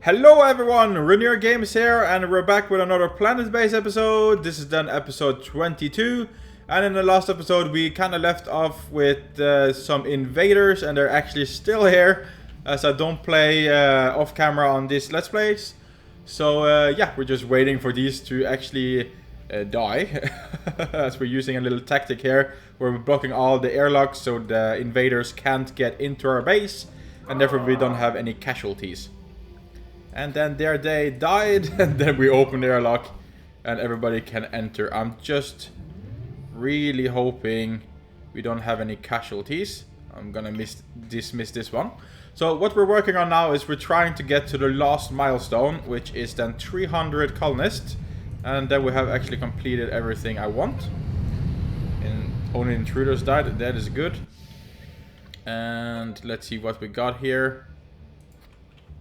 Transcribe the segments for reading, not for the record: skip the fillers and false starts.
Hello everyone, Rainier Games here, and we're back with another Planetbase episode. This is then episode 22, and in the last episode we kind of left off with some invaders, and they're actually still here, as I don't play off camera on these Let's Plays. So yeah, we're just waiting for these to actually die, as we're using a little tactic here, where we're blocking all the airlocks so the invaders can't get into our base, and therefore we don't have any casualties. And then there they died, and then we open the airlock and everybody can enter. I'm just really hoping we don't have any casualties. I'm gonna dismiss this one. So what we're working on now is we're trying to get to the last milestone, which is then 300 colonists. And then we have actually completed everything I want. And only intruders died, that is good. And let's see what we got here.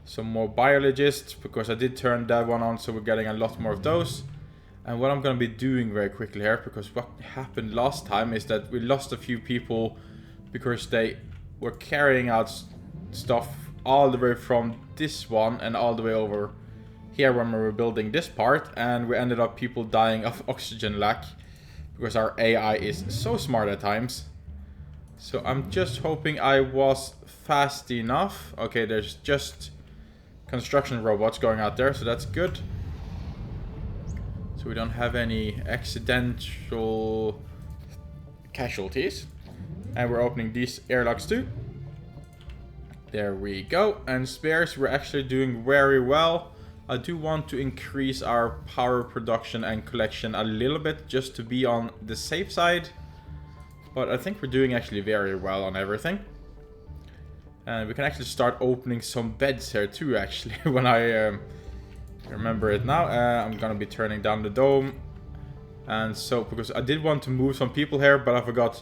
Some more biologists, because I did turn that one on, so we're getting a lot more of those. And what I'm going to be doing very quickly here, because what happened last time is that we lost a few people because they were carrying out stuff all the way from this one and all the way over here when we were building this part, and we ended up people dying of oxygen lack because our AI is so smart at times. So I'm just hoping I was fast enough. Okay, there's just construction robots going out there, so that's good. So we don't have any accidental casualties. And we're opening these airlocks too. There we go. And spares, we're actually doing very well. I do want to increase our power production and collection a little bit, just to be on the safe side. But I think we're doing actually very well on everything. And we can actually start opening some beds here too, actually, when I remember it now. I'm gonna be turning down the dome. And so, because I did want to move some people here, but I forgot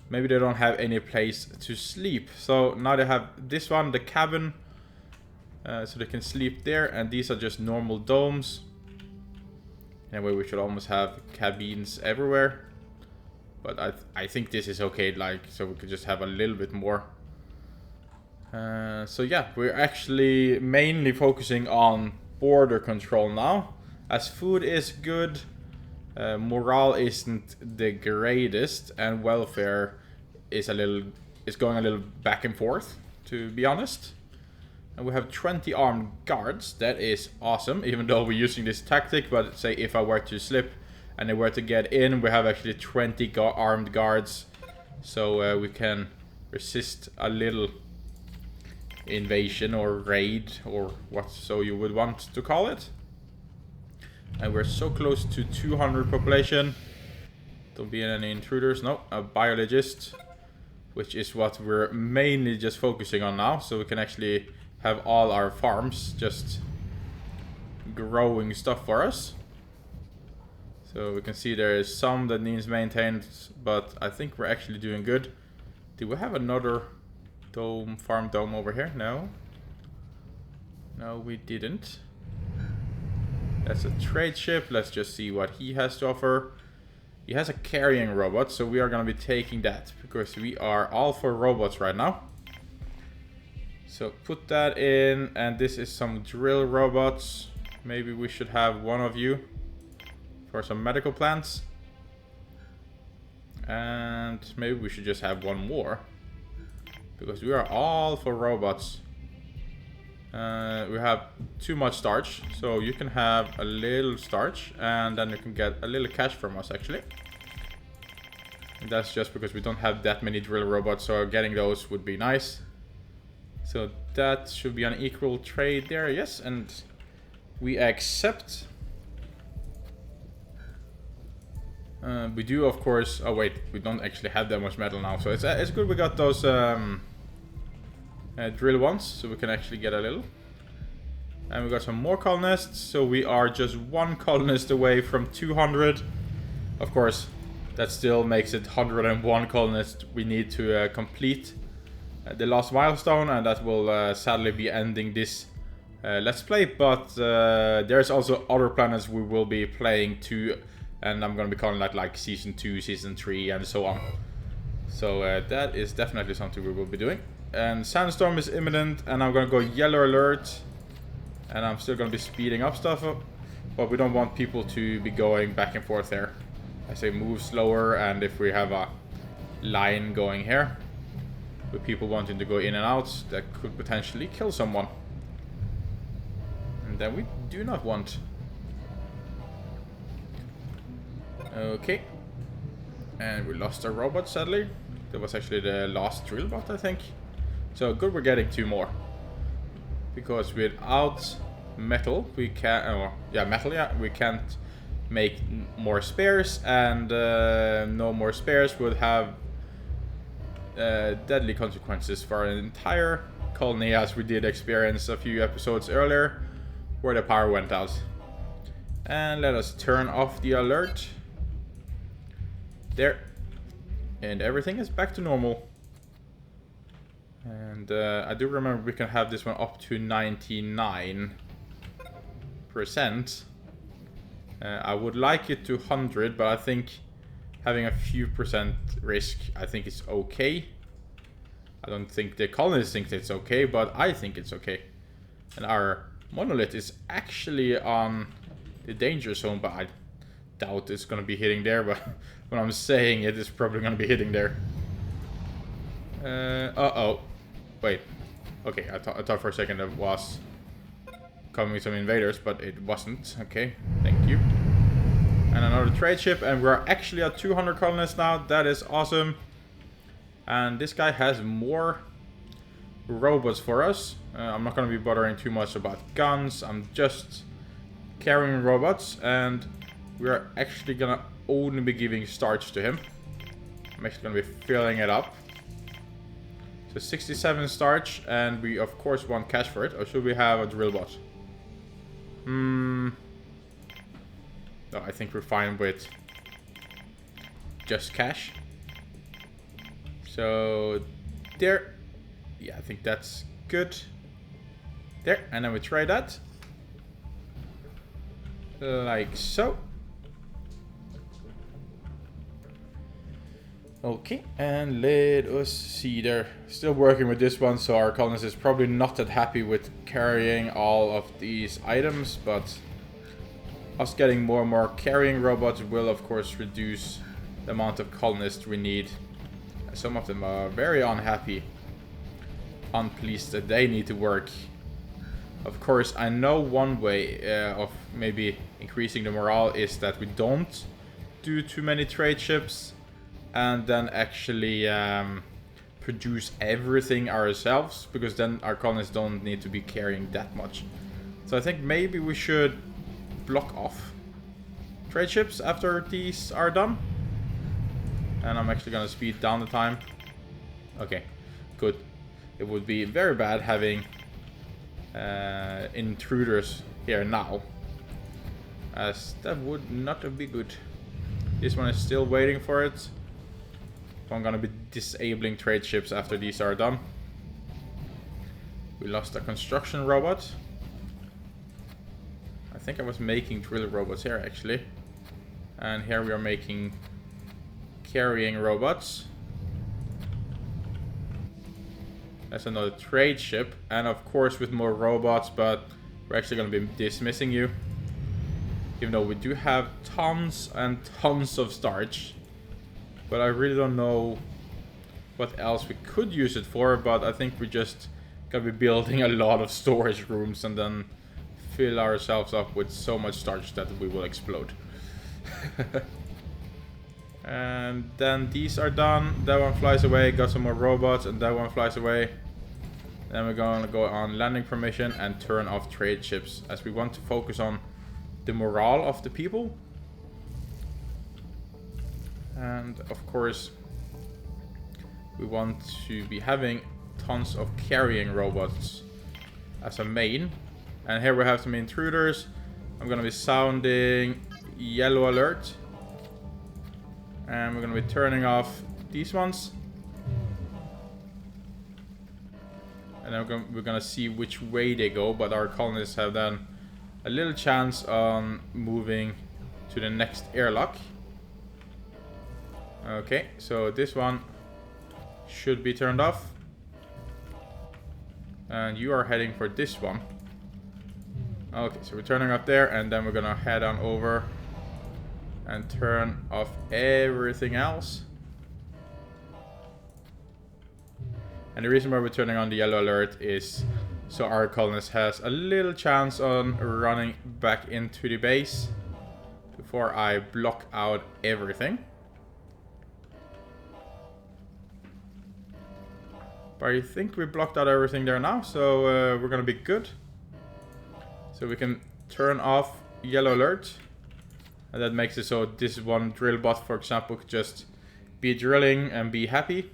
maybe they don't have any place to sleep. So now they have this one, the cabin, so they can sleep there. And these are just normal domes. Anyway, we should almost have cabins everywhere. But I think this is okay, like, so we could just have a little bit more. So yeah, we're actually mainly focusing on border control now, as food is good, morale isn't the greatest, and welfare is going a little back and forth, to be honest. And we have 20 armed guards. That is awesome, even though we're using this tactic. But say if I were to slip and they were to get in, we have actually 20 armed guards, so we can resist a little invasion or raid, or what so you would want to call it. And we're so close to 200 population. Don't be any intruders. No, a biologist, which is what we're mainly just focusing on now, so we can actually have all our farms just growing stuff for us. So we can see there is some that needs maintained, but I think we're actually doing good. Do we have another farm dome over here? No. No, we didn't. That's a trade ship. Let's just see what he has to offer. He has a carrying robot, so we are going to be taking that, because we are all for robots right now. So put that in, and this is some drill robots. Maybe we should have one of you for some medical plants. And maybe we should just have one more, because we are all for robots. We have too much starch, so you can have a little starch, and then you can get a little cash from us, actually. And that's just because we don't have that many drill robots, so getting those would be nice. So that should be an equal trade there, yes, and we accept. We do, of course. Oh wait, we don't actually have that much metal now, so it's good we got those drill ones, so we can actually get a little. And we got some more colonists, so we are just one colonist away from 200. Of course, that still makes it 101 colonists we need to complete the last milestone, and that will sadly be ending this Let's Play. But there's also other planets we will be playing too, and I'm gonna be calling that like Season 2, Season 3, and so on. So that is definitely something we will be doing. And Sandstorm is imminent, and I'm gonna go yellow alert. And I'm still going to be speeding up stuff up. But we don't want people to be going back and forth there. I say move slower, and if we have a line going here with people wanting to go in and out, that could potentially kill someone. And then we do not want. Okay. And we lost our robot, sadly. That was actually the last drill bot, I think. So good we're getting 2 more. Because without metal, we can... we can't make more spares. And no more spares would have deadly consequences for an entire colony, as we did experience a few episodes earlier, where the power went out. And let us turn off the alert. There. And everything is back to normal. And I do remember we can have this one up to 99%. I would like it to 100, but I think having a few percent risk, I think it's okay. I don't think the colonists think it's okay, but I think it's okay. And our monolith is actually on the danger zone, but I doubt it's going to be hitting there. But when I'm saying it, it's probably going to be hitting there. Uh-oh. Wait. Okay, I thought for a second it was coming some invaders, but it wasn't. Okay, thank you. And another trade ship, and we're actually at 200 colonists now. That is awesome. And this guy has more robots for us. I'm not going to be bothering too much about guns. I'm just carrying robots, and we're actually going to only be giving starch to him. I'm actually going to be filling it up. So 67 starch, and we of course want cash for it. Or should we have a drill bot? No, I think we're fine with just cash. So there. Yeah, I think that's good. There, and then we try that. Like so. Okay, and let us see there. Still working with this one, so our colonist is probably not that happy with carrying all of these items, but us getting more and more carrying robots will of course reduce the amount of colonists we need. Some of them are very unhappy, unpleased that they need to work. Of course, I know one way of maybe increasing the morale is that we don't do too many trade ships and then actually produce everything ourselves, because then our colonists don't need to be carrying that much. So I think maybe we should block off trade ships after these are done. And I'm actually gonna speed down the time. Okay, good. It would be very bad having intruders here now, as that would not be good. This one is still waiting for it. I'm gonna be disabling trade ships after these are done. We lost a construction robot. I think I was making drill robots here actually. And here we are making carrying robots. That's another trade ship. And of course with more robots, but we're actually gonna be dismissing you. Even though we do have tons and tons of starch. But I really don't know what else we could use it for, but I think we just gotta be building a lot of storage rooms and then fill ourselves up with so much starch that we will explode. And then these are done. That one flies away, got some more robots, and that one flies away. Then we're gonna go on landing permission and turn off trade ships, as we want to focus on the morale of the people. And of course we want to be having tons of carrying robots as a main. And here we have some intruders. I'm gonna be sounding yellow alert, and we're gonna be turning off these ones. And then we're gonna see which way they go, but our colonists have then a little chance on moving to the next airlock. Okay, so this one should be turned off. And you are heading for this one. Okay, so we're turning up there, and then we're gonna head on over and turn off everything else. And the reason why we're turning on the yellow alert is so our colonist has a little chance on running back into the base before I block out everything. But I think we blocked out everything there now, so we're gonna be good. So we can turn off yellow alert. And that makes it so this one drill bot, for example, could just be drilling and be happy.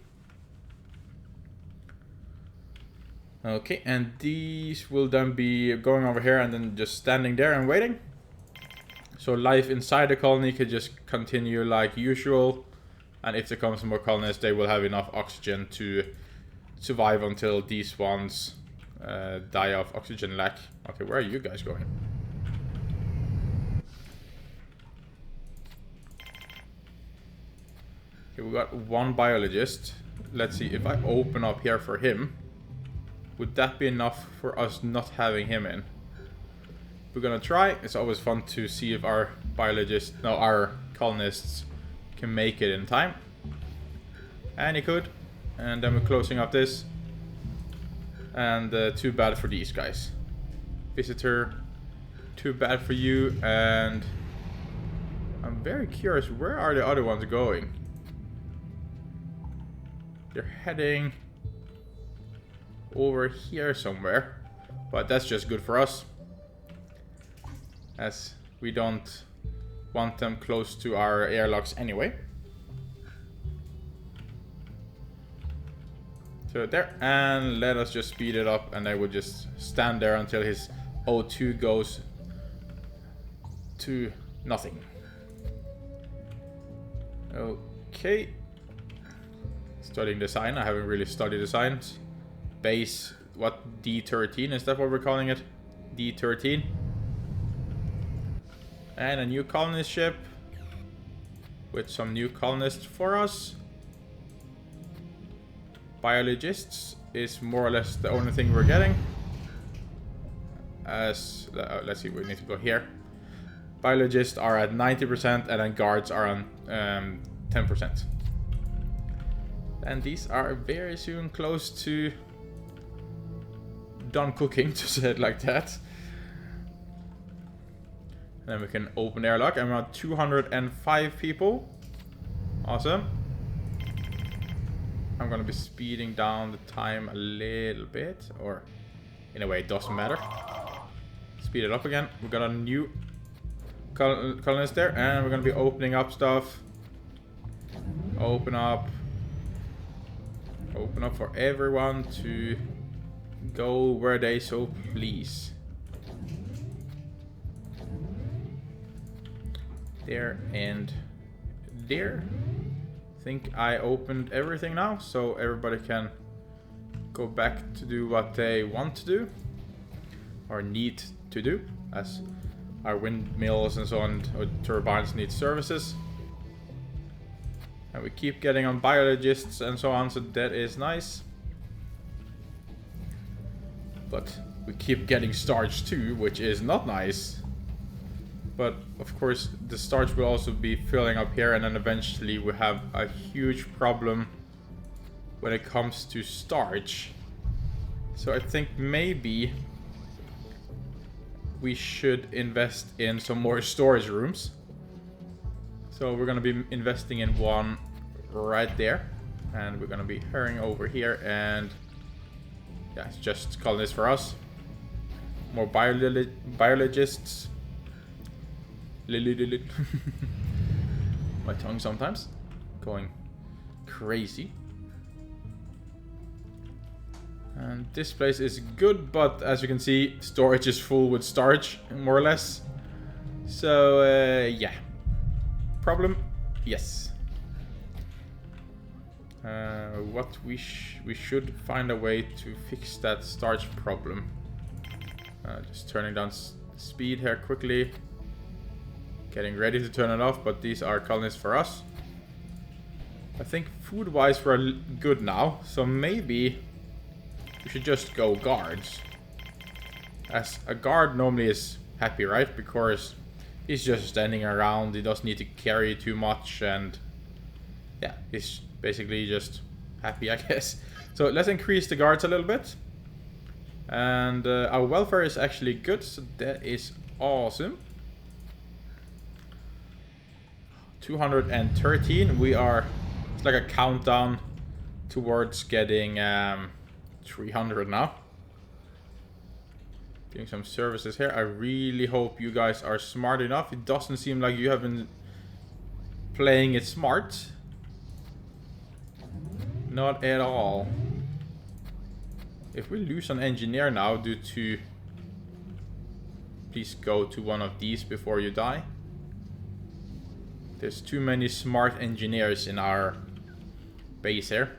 Okay, and these will then be going over here and then just standing there and waiting. So life inside the colony could just continue like usual. And if there comes more colonists, they will have enough oxygen to survive until these ones die of oxygen lack. Okay, where are you guys going? Okay, we got one biologist. Let's see, if I open up here for him, would that be enough for us not having him in? We're gonna try. It's always fun to see if our biologists, no, our colonists can make it in time. And he could. And then we're closing up this. And too bad for these guys. Visitor, too bad for you. And I'm very curious, where are the other ones going? They're heading over here somewhere. But that's just good for us, as we don't want them close to our airlocks anyway. So there, and let us just speed it up, and I will just stand there until his O2 goes to nothing. Okay. Studying design. I haven't really studied designs. Base, what, D13? Is that what we're calling it? D13. And a new colonist ship with some new colonists for us. Biologists is more or less the only thing we're getting. As let's see, we need to go here. Biologists are at 90%, and then guards are on 10%. And these are very soon close to done cooking, to say it like that. And then we can open airlock. I'm around 205 people. Awesome. I'm gonna be speeding down the time a little bit, or in a way it doesn't matter. Speed it up again. We got a new colonist there, and we're gonna be opening up stuff. Open up for everyone to go where they so please. There and there. I think I opened everything now, so everybody can go back to do what they want to do or need to do, as our windmills and so on, or turbines, need services. And we keep getting on biologists and so on, so that is nice. But we keep getting starch too, which is not nice. But of course the starch will also be filling up here, and then eventually we have a huge problem when it comes to starch. So I think maybe we should invest in some more storage rooms. So we're gonna be investing in one right there, and we're gonna be hurrying over here, and yeah, it's just colonists for us. More biologists. My tongue sometimes going crazy. And this place is good, but as you can see, storage is full with starch, more or less. So yeah. Problem? Yes. What we should find a way to fix that starch problem. Just turning down speed here quickly. Getting ready to turn it off, but these are colonists for us. I think food-wise we're good now, so maybe we should just go guards. As a guard normally is happy, right? Because he's just standing around, he doesn't need to carry too much, and yeah, he's basically just happy, I guess. So let's increase the guards a little bit. And our welfare is actually good, so that is awesome. 213, we are, it's like a countdown towards getting 300 now. Doing some services here. I really hope you guys are smart enough. It doesn't seem like you have been playing it smart. Not at all. If we lose an engineer now due to... Please go to one of these before you die. There's too many smart engineers in our base here.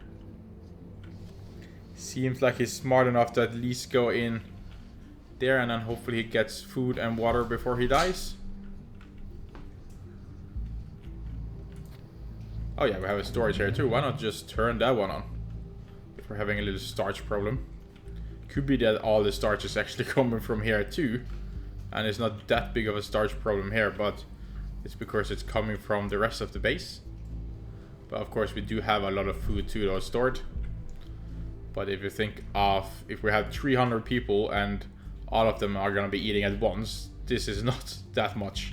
Seems like he's smart enough to at least go in there, and then hopefully he gets food and water before he dies. Oh yeah, we have a storage here too. Why not just turn that one on? If we're having a little starch problem. Could be that all the starch is actually coming from here too. And it's not that big of a starch problem here, but it's because it's coming from the rest of the base. But of course we do have a lot of food too though stored. But if you think of, if we have 300 people and all of them are going to be eating at once, this is not that much.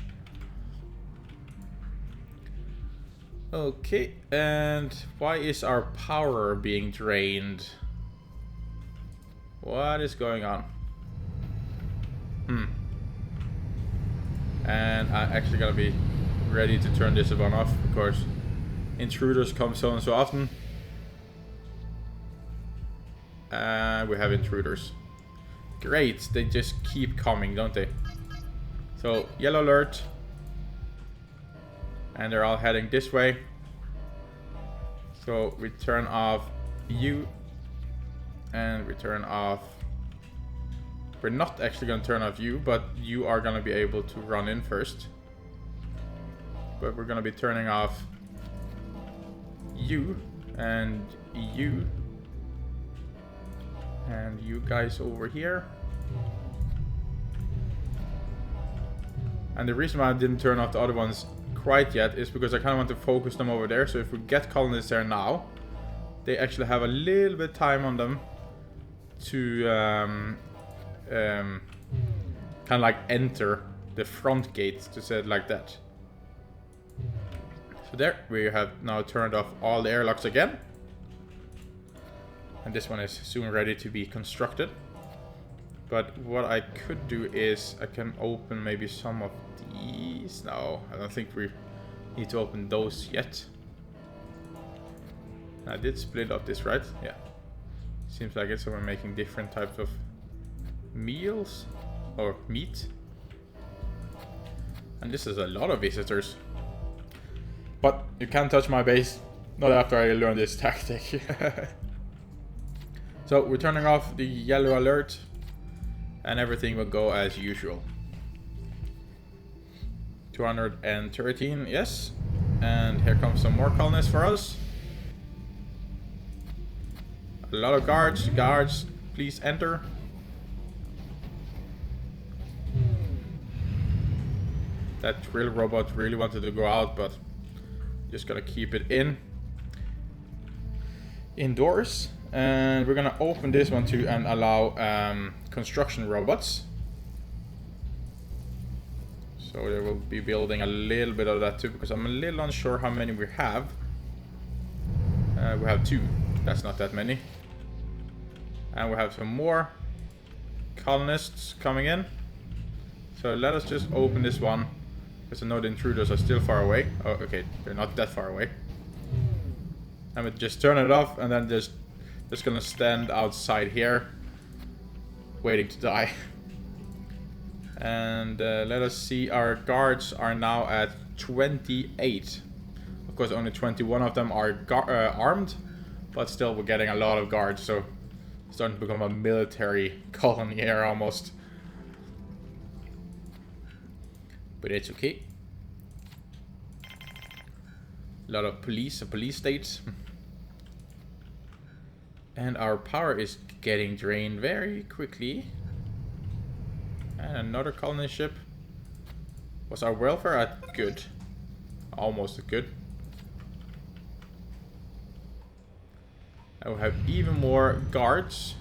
Okay, and why is our power being drained? What is going on? And I'm actually going to be ready to turn this one off, because intruders come so and so often. And we have intruders. Great, they just keep coming, don't they? So, yellow alert. And they're all heading this way. So, we turn off you. And we turn off... We're not actually going to turn off you, but you are going to be able to run in first. But we're going to be turning off you and you. And you guys over here. And the reason why I didn't turn off the other ones quite yet is because I kind of want to focus them over there. So if we get colonists there now, they actually have a little bit of time on them to kind of like enter the front gate, to say it like that. So there, we have now turned off all the airlocks again. And this one is soon ready to be constructed. But what I could do is I can open maybe some of these. No, I don't think we need to open those yet. I did split up this, right? Yeah. Seems like it, so we're making different types of meals or meat. And this is a lot of visitors. But you can't touch my base, not after I learn this tactic. So we're turning off the yellow alert and everything will go as usual. 213, yes. And here comes some more colonists for us. A lot of guards. Guards, please enter. That drill robot really wanted to go out, but just gonna keep it indoors. And we're gonna open this one too and allow construction robots. So they will be building a little bit of that too, because I'm a little unsure how many we have. We have 2. That's not that many. And we have some more colonists coming in. So let us just open this one, because I know the intruders are still far away. Oh, okay, they're not that far away. And we just turn it off and then just gonna stand outside here waiting to die. And let us see, our guards are now at 28. Of course only 21 of them are armed, but still we're getting a lot of guards, so it's starting to become a military colony here almost. But it's okay. A lot of police, a police state. And our power is getting drained very quickly. another colony ship. Was our welfare at good? Almost at good. I will have even more guards.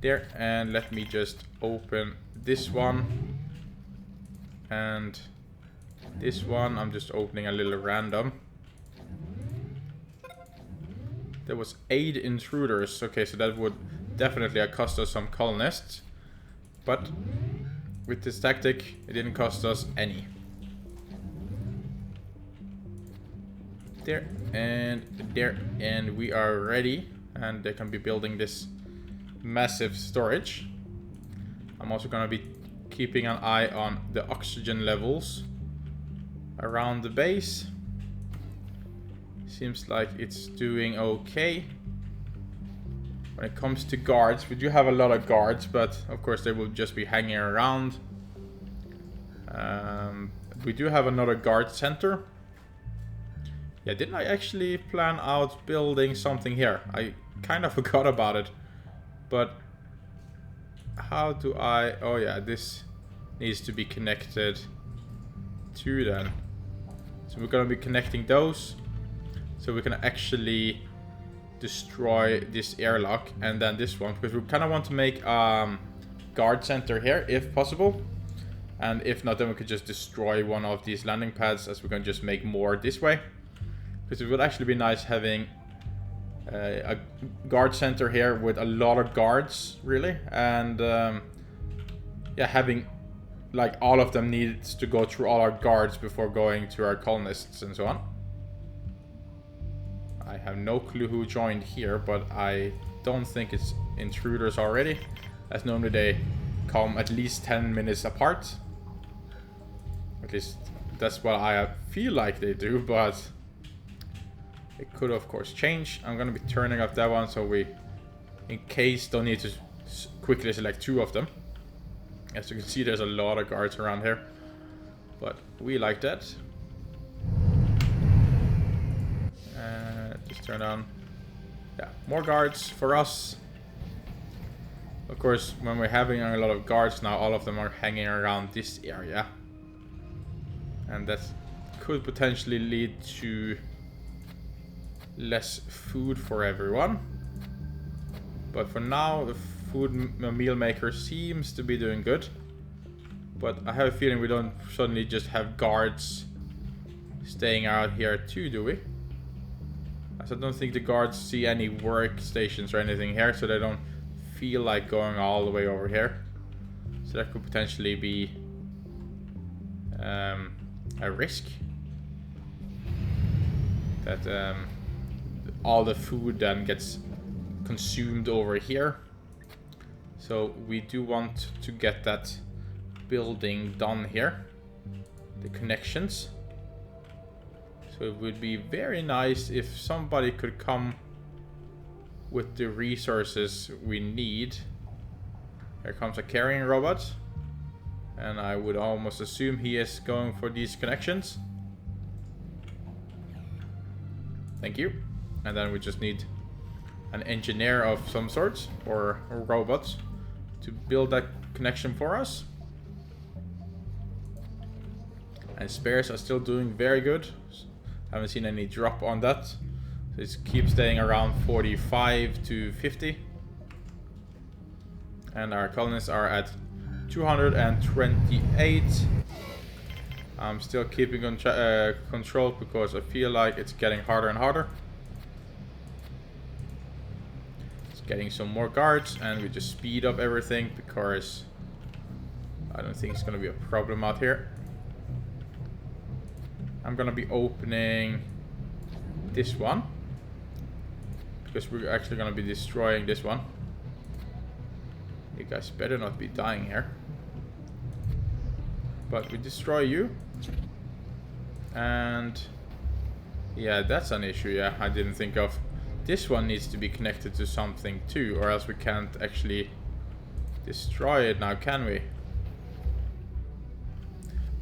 There, and let me just open this one. And this one, I'm just opening a little random. There was 8 intruders. Okay, so that would definitely cost us some colonists. But with this tactic, it didn't cost us any. There and there, and we are ready. And they can be building this massive storage. I'm also gonna be keeping an eye on the oxygen levels around the base. Seems like it's doing okay. When it comes to guards, we do have a lot of guards, but of course they will just be hanging around. We do have another guard center. Yeah, didn't I actually plan out building something here? I kind of forgot about it. But how do I... Oh yeah, this needs to be connected to them. So we're going to be connecting those. So we can actually destroy this airlock and then this one. Because we kind of want to make guard center here if possible. And if not, then we could just destroy one of these landing pads, as we're going to just make more this way. Because it would actually be nice having a guard center here with a lot of guards, really. And yeah, having like all of them needs to go through all our guards before going to our colonists and so on. I have no clue who joined here, but I don't think it's intruders already, as normally they come at least 10 minutes apart. At least that's what I feel like they do, but it could of course change. I'm gonna be turning off that one so we, in case, don't need to quickly select 2 of them. As you can see, there's a lot of guards around here, but we like that. Just turn on, yeah, more guards for us. Of course, when we're having a lot of guards now, all of them are hanging around this area, and that could potentially lead to less food for everyone. But for now, the food meal maker seems to be doing good. But I have a feeling we don't suddenly just have guards staying out here too, do we? As I don't think the guards see any workstations or anything here, so they don't feel like going all the way over here. So that could potentially be a risk. That all the food then gets consumed over here. So we do want to get that building done here, the connections. So it would be very nice if somebody could come with the resources we need. Here comes a carrying robot, and I would almost assume he is going for these connections. Thank you. And then we just need an engineer of some sort, or robots, to build that connection for us. And spares are still doing very good. Haven't seen any drop on that. So it keeps staying around 45 to 50. And our colonists are at 228. I'm still keeping control because I feel like it's getting harder and harder. It's getting some more guards, and we just speed up everything because I don't think it's going to be a problem out here. I'm going to be opening this one because we're actually going to be destroying this one. You guys better not be dying here. But we destroy you. And yeah, that's an issue. Yeah, I didn't think of. This one needs to be connected to something too, or else we can't actually destroy it now, can we?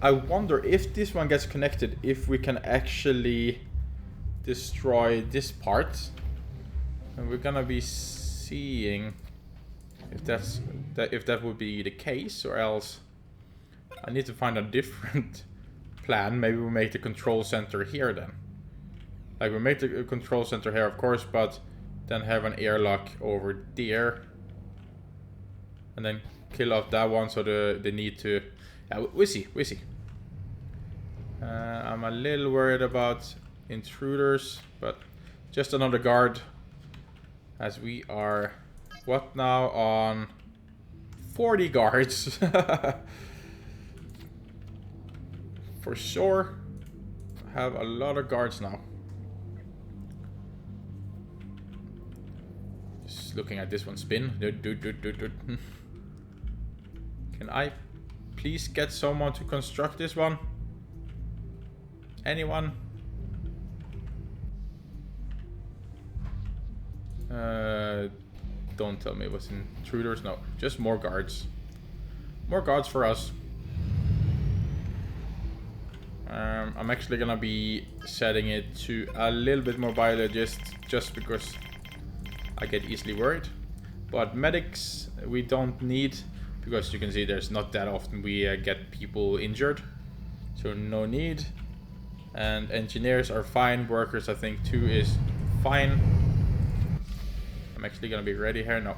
I wonder if this one gets connected, if we can actually destroy this part. And we're gonna be seeing if that's that if that would be the case, or else I need to find a different plan. Maybe we make the control center here then. Like, we make the control center here, of course, but then have an airlock over there. And then kill off that one, so the need to... Yeah, we see. I'm a little worried about intruders, but just another guard. As we are, what now, on 40 guards. For sure. Have a lot of guards now. Just looking at this one spin. Can I please get someone to construct this one? Anyone? Don't tell me it was intruders. No, just more guards. More guards for us. I'm actually gonna be setting it to a little bit more biologists, just because I get easily worried. But medics we don't need, because you can see there's not that often we get people injured, so no need. And engineers are fine. Workers, I think 2 is fine. I'm actually gonna be ready here. No,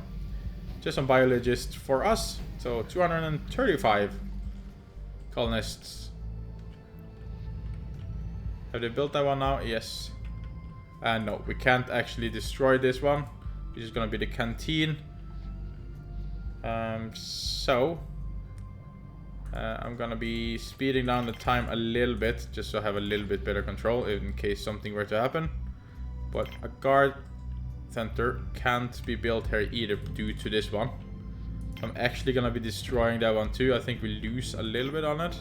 just some biologists for us. So 235 colonists. Have they built that one now? Yes. And no, we can't actually destroy this one, which is gonna be the canteen. I'm gonna be speeding down the time a little bit, just so I have a little bit better control in case something were to happen. But a guard center can't be built here either due to this one. I'm actually gonna be destroying that one too. I think we lose a little bit on it.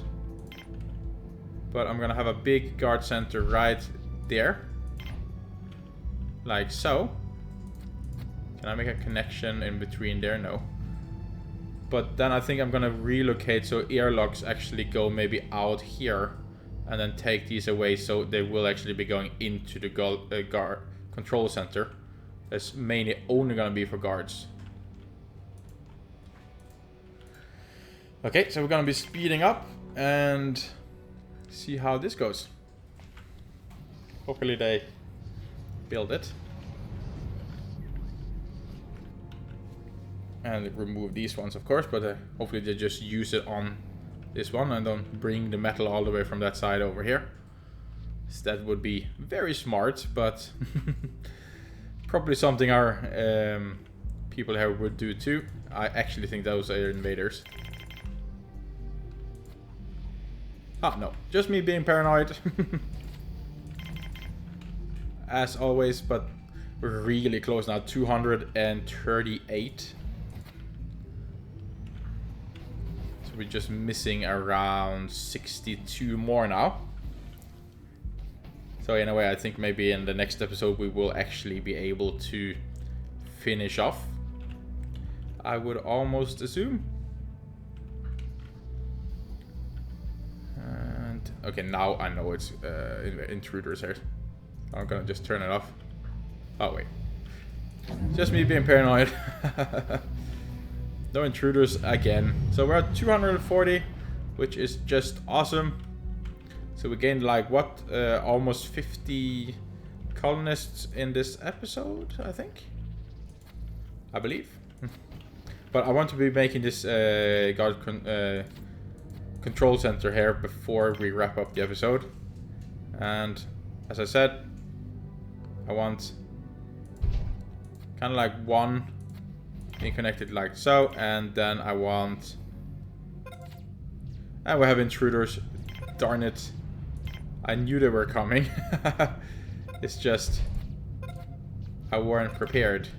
But I'm gonna have a big guard center right there. Like so. Can I make a connection in between there? No. But then I think I'm gonna relocate so airlocks actually go maybe out here. And then take these away so they will actually be going into the guard control center. That's mainly only gonna be for guards. Okay, so we're gonna be speeding up and see how this goes. Hopefully they build it. And remove these ones, of course, but hopefully they just use it on this one and don't bring the metal all the way from that side over here. So that would be very smart, but probably something our people here would do too. I actually think those are invaders. Ah, no. Just me being paranoid. As always, but we're really close now. 238. So we're just missing around 62 more now. So in a way, I think maybe in the next episode we will actually be able to finish off. I would almost assume. Okay, now I know it's intruders here. I'm gonna just turn it off. Oh, wait. Just me being paranoid. No intruders again. So we're at 240, which is just awesome. So we gained like, what? Almost 50 colonists in this episode, I think. I believe. But I want to be making this guard control center here before we wrap up the episode. And as I said, I want kind of like one being connected like so, and then I want, and we have intruders. Darn it, I knew they were coming. It's just I weren't prepared.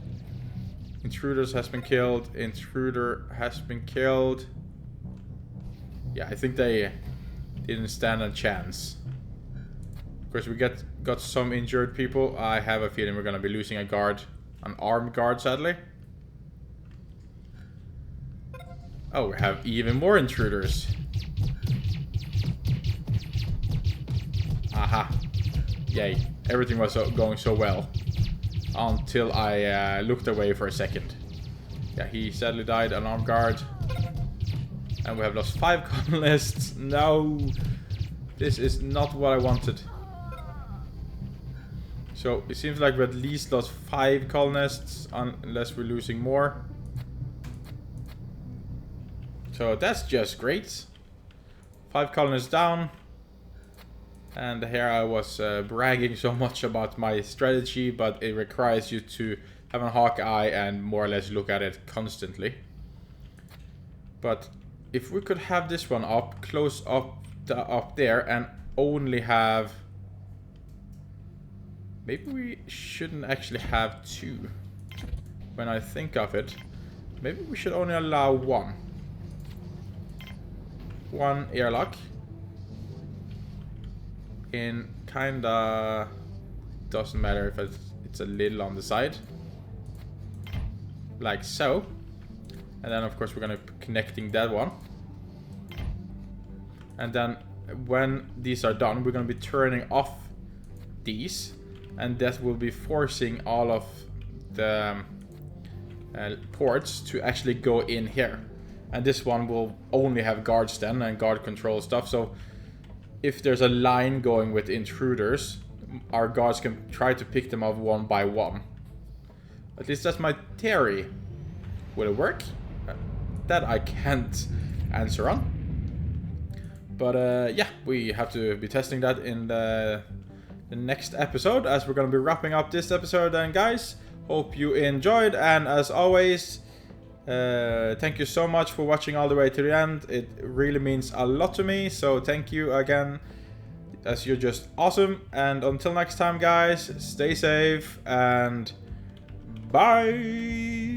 Intruders has been killed. Intruder has been killed. Yeah, I think they didn't stand a chance. Of course, we got some injured people. I have a feeling we're gonna be losing a guard, an armed guard, sadly. Oh, we have even more intruders. Aha! Yay! Everything was going so well until I looked away for a second. Yeah, he sadly died. Alarm guard. And we have lost 5 colonists. No. This is not what I wanted. So it seems like we at least lost 5 colonists, unless we're losing more. So that's just great. 5 colonists down. And here I was bragging so much about my strategy, but it requires you to have a hawk eye and more or less look at it constantly. But if we could have this one up, close up there, and only have... Maybe we shouldn't actually have 2. When I think of it, maybe we should only allow 1. 1 airlock. In kinda... Doesn't matter if it's a little on the side. Like so. And then of course we're gonna be connecting that one. And then when these are done, we're gonna be turning off these. And that will be forcing all of the ports to actually go in here. And this one will only have guards then and guard control stuff. So if there's a line going with intruders, our guards can try to pick them off one by one. At least that's my theory. Will it work? That I can't answer on. But yeah, we have to be testing that in the next episode, as we're going to be wrapping up this episode. And guys, hope you enjoyed, and as always, thank you so much for watching all the way to the end. It really means a lot to me, so thank you again, as you're just awesome. And until next time guys, stay safe and bye.